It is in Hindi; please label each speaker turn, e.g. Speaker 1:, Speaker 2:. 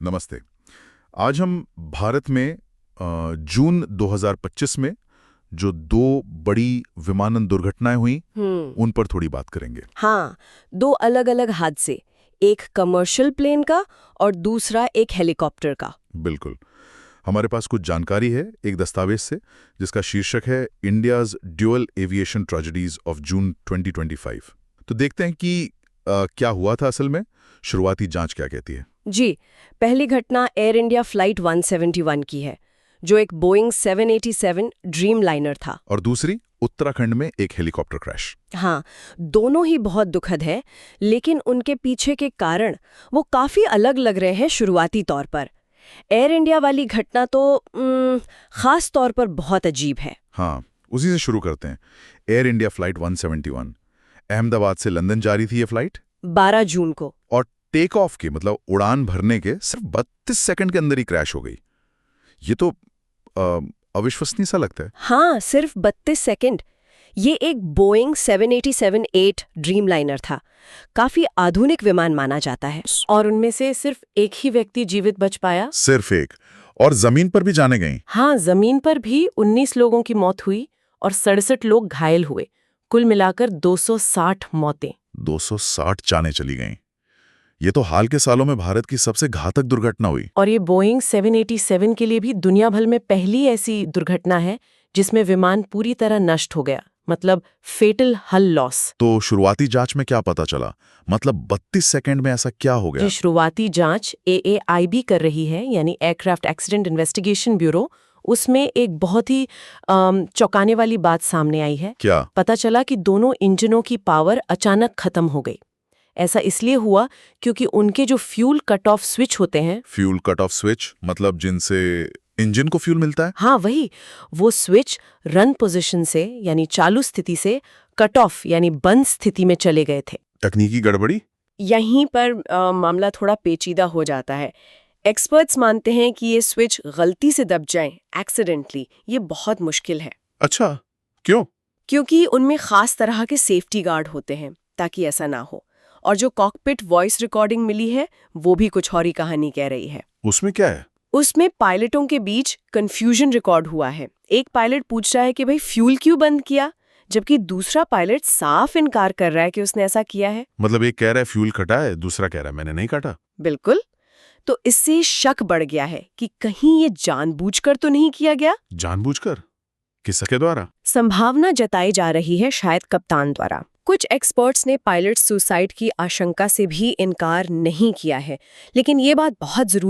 Speaker 1: नमस्ते। आज हम भारत में जून 2025 में जो दो बड़ी विमानन दुर्घटनाएं हुई उन पर थोड़ी बात करेंगे।
Speaker 2: हाँ, दो अलग अलग हादसे, एक कमर्शियल प्लेन का और दूसरा एक हेलीकॉप्टर का।
Speaker 1: बिल्कुल। हमारे पास कुछ जानकारी है एक दस्तावेज से जिसका शीर्षक है India's dual aviation tragedies of June 2025। तो देखते हैं कि क्या हुआ था असल में, शुरुआती जांच क्या कहती है।
Speaker 2: जी, पहली घटना एयर इंडिया फ्लाइट 171 की है, जो एक बोइंग 787 ड्रीम लाइनर था।
Speaker 1: और दूसरी उत्तराखंड में एक हेलीकॉप्टर क्रैश।
Speaker 2: हाँ, दोनों ही बहुत दुखद है, लेकिन उनके पीछे के कारण वो काफी अलग लग रहे हैं शुरुआती तौर पर। एयर इंडिया वाली घटना तो खास तौर पर बहुत अजीब है।
Speaker 1: हाँ, उसी से शुरू करते हैं। एयर इंडिया फ्लाइट 171 अहमदाबाद से लंदन जा रही थी ये फ्लाइट
Speaker 2: 12 जून को।
Speaker 1: और टेक ऑफ के मतलब उड़ान भरने के सिर्फ 32 सेकंड के अंदर ही क्रैश हो गई। ये तो अविश्वसनीय सा लगता है।
Speaker 2: हाँ, सिर्फ 32 सेकंड। ये एक बोइंग 787-8 ड्रीम लाइनर था, काफी आधुनिक विमान माना जाता है।
Speaker 3: और उनमें से सिर्फ एक ही व्यक्ति जीवित बच पाया।
Speaker 1: सिर्फ एक, और जमीन पर भी जाने गई।
Speaker 3: हाँ, जमीन पर भी 19 लोगों की मौत हुई और 67 लोग घायल हुए। कुल मिलाकर 260 मौतें।
Speaker 1: 260 जानें चली गईं। ये तो हाल के सालों में भारत की सबसे घातक दुर्घटना हुई।
Speaker 3: और ये बोइंग 787 के लिए भी दुनिया भर में पहली ऐसी दुर्घटना है जिसमें विमान पूरी तरह नष्ट हो गया, मतलब फेटल हल लॉस।
Speaker 1: तो शुरुआती जांच में क्या पता चला, मतलब 32 सेकंड में ऐसा क्या हो गया?
Speaker 3: जो शुरुआती जांच AAIB कर रही है, यानी एयरक्राफ्ट एक्सीडेंट इन्वेस्टिगेशन ब्यूरो, उसमें एक बहुत ही चौंकाने वाली बात सामने आई है।
Speaker 1: क्या?
Speaker 3: पता चला कि दोनों इंजनों की पावर अचानक खत्म हो गई। ऐसा इसलिए हुआ क्योंकि उनके जो फ्यूल कट ऑफ स्विच होते हैं।
Speaker 1: फ्यूल कट ऑफ स्विच मतलब जिनसे इंजन को फ्यूल मिलता है?
Speaker 3: हाँ, वही। वो स्विच रन पोजीशन से, यानी चालू स्थिति से, कट ऑफ यानी बंद स्थिति में चले गए थे।
Speaker 1: तकनीकी गड़बड़ी?
Speaker 2: यहीं पर मामला थोड़ा पेचीदा हो जाता है। एक्सपर्ट्स मानते हैं कि ये स्विच गलती से दब जाएं, एक्सीडेंटली, ये बहुत मुश्किल है।
Speaker 1: अच्छा, क्यों?
Speaker 2: क्योंकि उनमें खास तरह के सेफ्टी गार्ड होते हैं ताकि ऐसा ना हो। और जो कॉकपिट वॉइस रिकॉर्डिंग मिली है वो भी कुछ और ही कहानी कह रही है।
Speaker 1: उसमें क्या है?
Speaker 2: उसमें पायलटों के बीच कंफ्यूजन रिकॉर्ड हुआ है। एक पायलट पूछ रहा है कि भाई फ्यूल क्यों बंद किया, जबकि दूसरा पायलट साफ इनकार कर रहा है कि उसने ऐसा किया है।
Speaker 1: मतलब एक कह रहा है फ्यूल कटा है, दूसरा कह रहा है मैंने नहीं काटा।
Speaker 2: बिल्कुल। तो इससे शक बढ़ गया है कि कहीं ये जानबूझकर तो नहीं किया गया।
Speaker 1: जानबूझकर? किसके द्वारा?
Speaker 2: संभावना जताई जा रही है शायद कप्तान द्वारा। कुछ एक्सपर्ट्स ने पायलट सुसाइड की आशंका से भी इनकार नहीं किया है, लेकिन ये बात बहुत जरूरी